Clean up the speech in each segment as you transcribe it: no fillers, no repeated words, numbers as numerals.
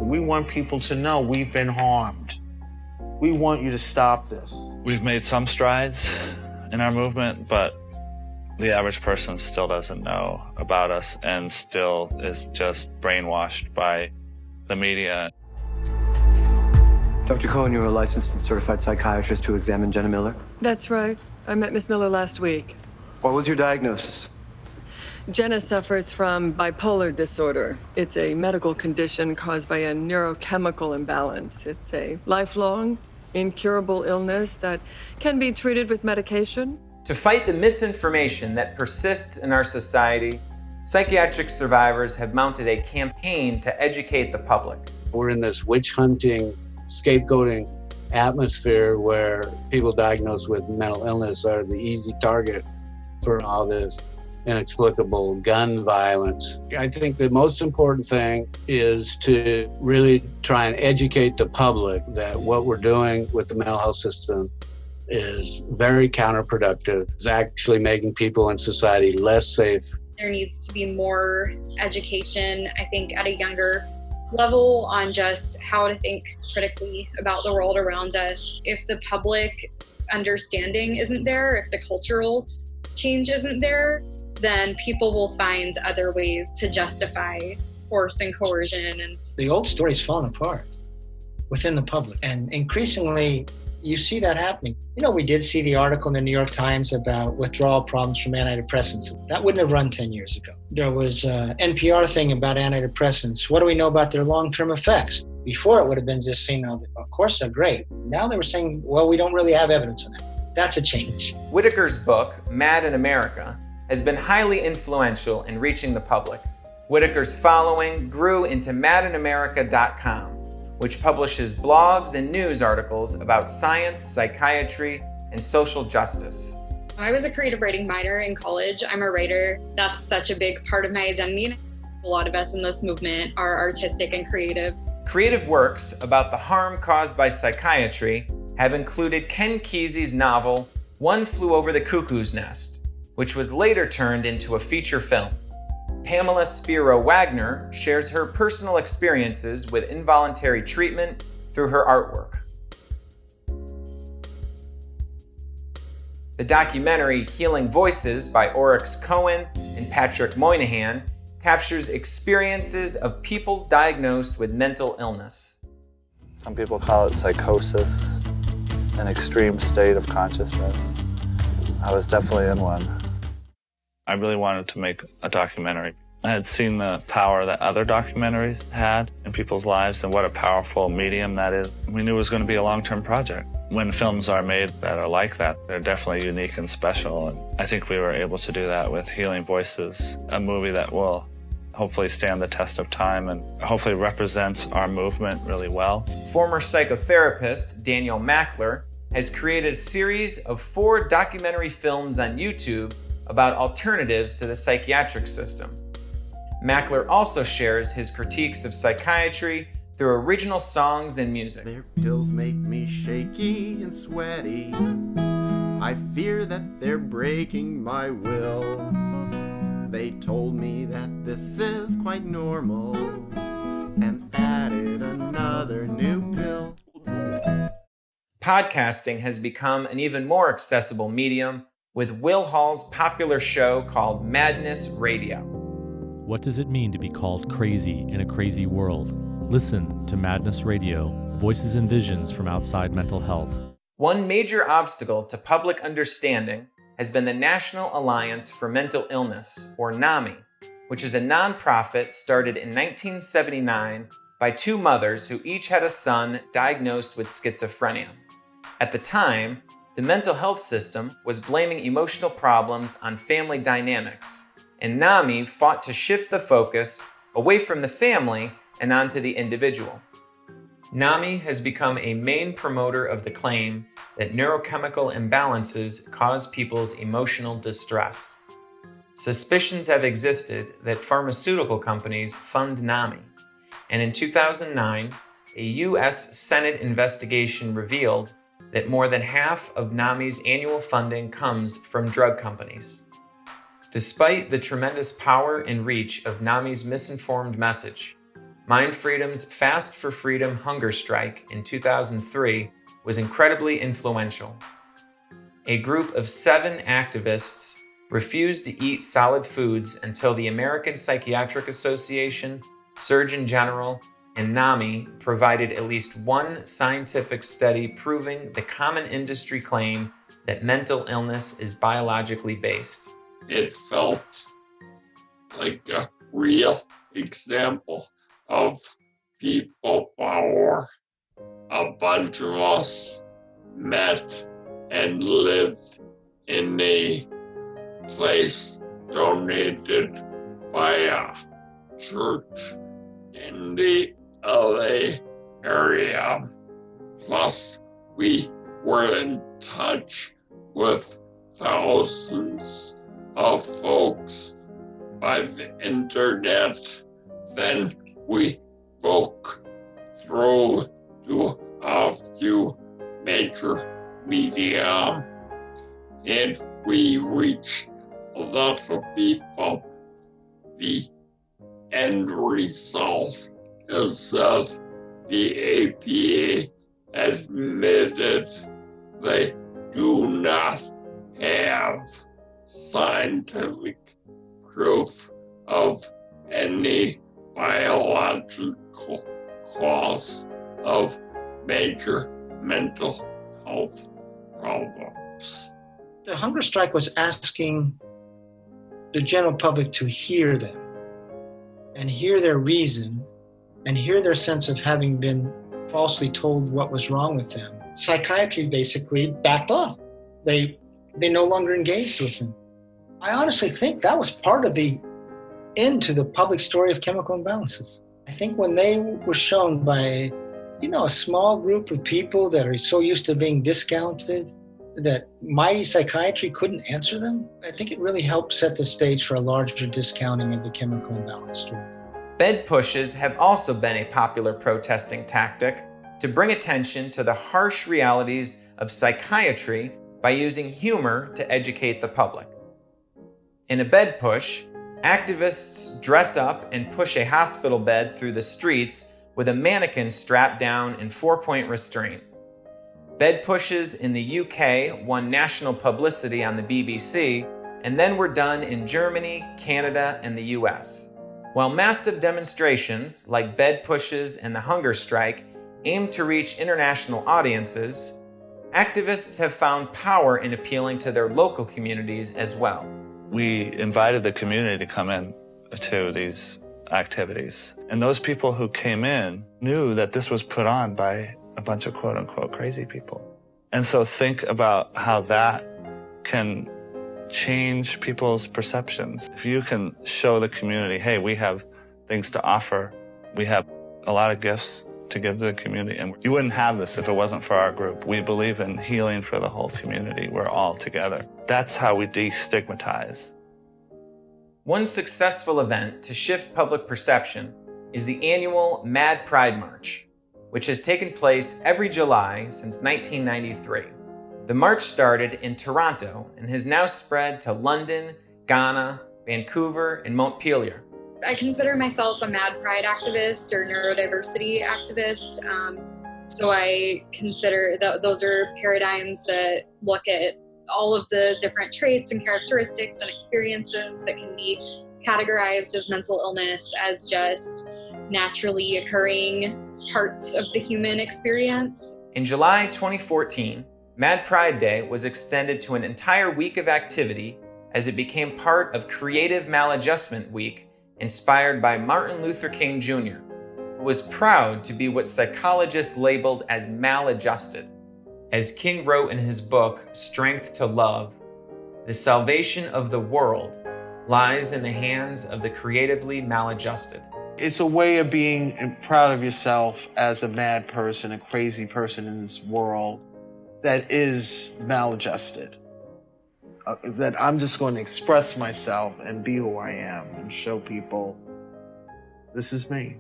We want people to know we've been harmed. We want you to stop this. We've made some strides in our movement, but the average person still doesn't know about us and still is just brainwashed by the media. Dr. Cohen, you're a licensed and certified psychiatrist who examined Jenna Miller? That's right. I met Miss Miller last week. What was your diagnosis? Jenna suffers from bipolar disorder. It's a medical condition caused by a neurochemical imbalance. It's a lifelong, incurable illness that can be treated with medication. To fight the misinformation that persists in our society, psychiatric survivors have mounted a campaign to educate the public. We're in this witch hunting, scapegoating atmosphere where people diagnosed with mental illness are the easy target for all this inexplicable gun violence. I think the most important thing is to really try and educate the public that what we're doing with the mental health system is very counterproductive. It's actually making people in society less safe. There needs to be more education, I think, at a younger level on just how to think critically about the world around us. If the public understanding isn't there, if the cultural change isn't there, then people will find other ways to justify force and coercion. And the old story's falling apart within the public, and increasingly you see that happening. You know, we did see the article in the New York Times about withdrawal problems from antidepressants. That wouldn't have run 10 years ago. There was an NPR thing about antidepressants. What do we know about their long-term effects? Before it would have been just saying, oh, of course they're great. Now they were saying, well, we don't really have evidence of that. That's a change. Whitaker's book, Mad in America, has been highly influential in reaching the public. Whitaker's following grew into madinamerica.com, which publishes blogs and news articles about science, psychiatry, and social justice. I was a creative writing minor in college. I'm a writer. That's such a big part of my identity. A lot of us in this movement are artistic and creative. Creative works about the harm caused by psychiatry have included Ken Kesey's novel, One Flew Over the Cuckoo's Nest, which was later turned into a feature film. Pamela Spiro Wagner shares her personal experiences with involuntary treatment through her artwork. The documentary Healing Voices by Oryx Cohen and Patrick Moynihan captures experiences of people diagnosed with mental illness. Some people call it psychosis, an extreme state of consciousness. I was definitely in one. I really wanted to make a documentary. I had seen the power that other documentaries had in people's lives and what a powerful medium that is. We knew it was going to be a long-term project. When films are made that are like that, they're definitely unique and special. And I think we were able to do that with Healing Voices, a movie that will hopefully stand the test of time and hopefully represents our movement really well. Former psychotherapist Daniel Mackler has created a series of 4 documentary films on YouTube about alternatives to the psychiatric system. Mackler also shares his critiques of psychiatry through original songs and music. Their pills make me shaky and sweaty. I fear that they're breaking my will. They told me that this is quite normal and added another new pill. Podcasting has become an even more accessible medium with Will Hall's popular show called Madness Radio. What does it mean to be called crazy in a crazy world? Listen to Madness Radio, voices and visions from outside mental health. One major obstacle to public understanding has been the National Alliance for Mental Illness, or NAMI, which is a nonprofit started in 1979 by 2 mothers who each had a son diagnosed with schizophrenia. At the time, the mental health system was blaming emotional problems on family dynamics, and NAMI fought to shift the focus away from the family and onto the individual. NAMI has become a main promoter of the claim that neurochemical imbalances cause people's emotional distress. Suspicions have existed that pharmaceutical companies fund NAMI, and in 2009, a U.S. Senate investigation revealed that more than half of NAMI's annual funding comes from drug companies. Despite the tremendous power and reach of NAMI's misinformed message, MindFreedom's Fast for Freedom hunger strike in 2003 was incredibly influential. A group of 7 activists refused to eat solid foods until the American Psychiatric Association, Surgeon General, and NAMI provided at least one scientific study proving the common industry claim that mental illness is biologically based. It felt like a real example of people power. A bunch of us met and lived in a place donated by a church in the LA area. Plus, we were in touch with thousands of folks by the internet. Then we broke through to a few major media, and we reached a lot of people. The end result is that the APA admitted they do not have scientific proof of any biological cause of major mental health problems. The hunger strike was asking the general public to hear them and hear their reason and hear their sense of having been falsely told what was wrong with them. Psychiatry basically backed off. They no longer engaged with them. I honestly think that was part of the end to the public story of chemical imbalances. I think when they were shown by, a small group of people that are so used to being discounted that mighty psychiatry couldn't answer them, I think it really helped set the stage for a larger discounting of the chemical imbalance story. Bed pushes have also been a popular protesting tactic to bring attention to the harsh realities of psychiatry by using humor to educate the public. In a bed push, activists dress up and push a hospital bed through the streets with a mannequin strapped down in 4-point restraint. Bed pushes in the UK won national publicity on the BBC and then were done in Germany, Canada, and the US. While massive demonstrations like bed pushes and the hunger strike aim to reach international audiences, activists have found power in appealing to their local communities as well. We invited the community to come in to these activities. And those people who came in knew that this was put on by a bunch of quote-unquote crazy people. And so think about how that can change people's perceptions. If you can show the community, hey, we have things to offer, we have a lot of gifts to give to the community, and you wouldn't have this if it wasn't for our group. We believe in healing for the whole community. We're all together. That's how we destigmatize. One successful event to shift public perception is the annual Mad Pride March, which has taken place every July since 1993. The march started in Toronto and has now spread to London, Ghana, Vancouver, and Montpelier. I consider myself a Mad Pride activist or neurodiversity activist. So I consider that those are paradigms that look at all of the different traits and characteristics and experiences that can be categorized as mental illness as just naturally occurring parts of the human experience. In July 2014, Mad Pride Day was extended to an entire week of activity as it became part of Creative Maladjustment Week, inspired by Martin Luther King Jr., who was proud to be what psychologists labeled as maladjusted. As King wrote in his book, Strength to Love, the salvation of the world lies in the hands of the creatively maladjusted. It's a way of being proud of yourself as a mad person, a crazy person in this world that is maladjusted. That I'm just going to express myself and be who I am and show people this is me.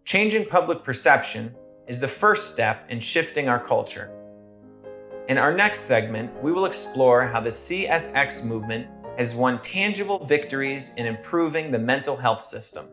Changing public perception is the first step in shifting our culture. In our next segment, we will explore how the CSX movement has won tangible victories in improving the mental health system.